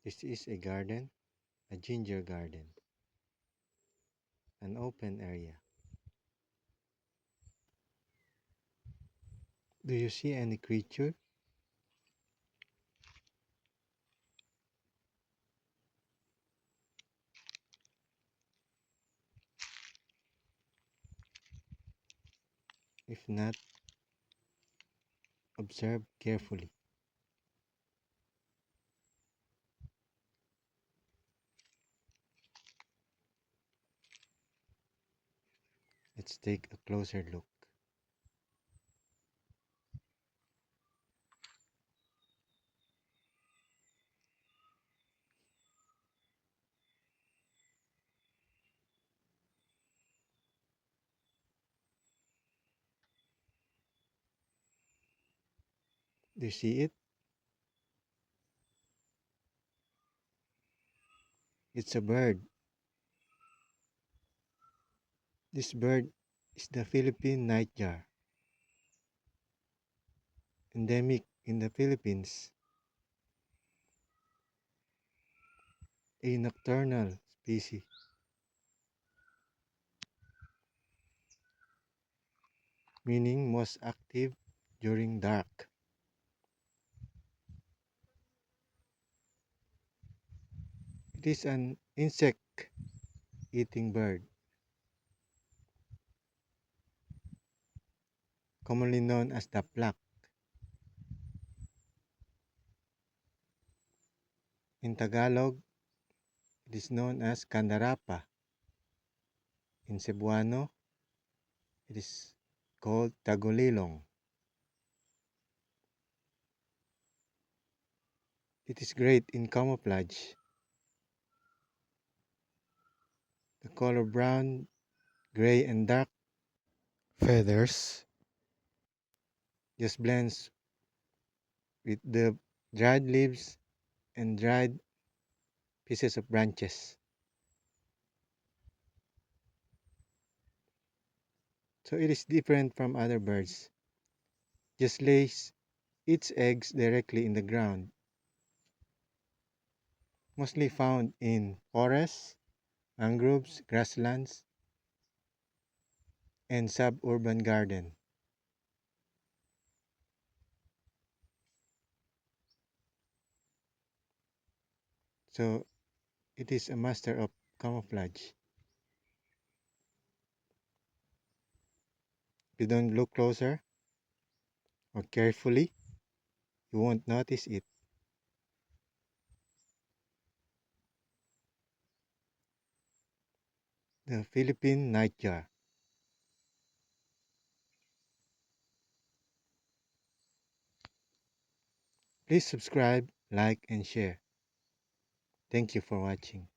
This is a garden, a ginger garden, an open area. Do you see any creature? If not, observe carefully. Let's take a closer look. Do you see it? It's a bird. This bird is the Philippine nightjar, endemic in the Philippines, a nocturnal species, meaning most active during dark. It is an insect-eating bird, commonly known as the plak. In Tagalog, it is known as candarapa. In Cebuano, it is called tagulilong. It is great in camouflage. The color brown, gray, and dark feathers just blends with the dried leaves and dried pieces of branches. So it is different from other birds. Just lays its eggs directly in the ground, mostly found in forests, mangroves, grasslands, and suburban garden. So it is a master of camouflage. If you don't look closer or carefully, you won't notice it. The Philippine nightjar. Please subscribe, like, and share. Thank you for watching.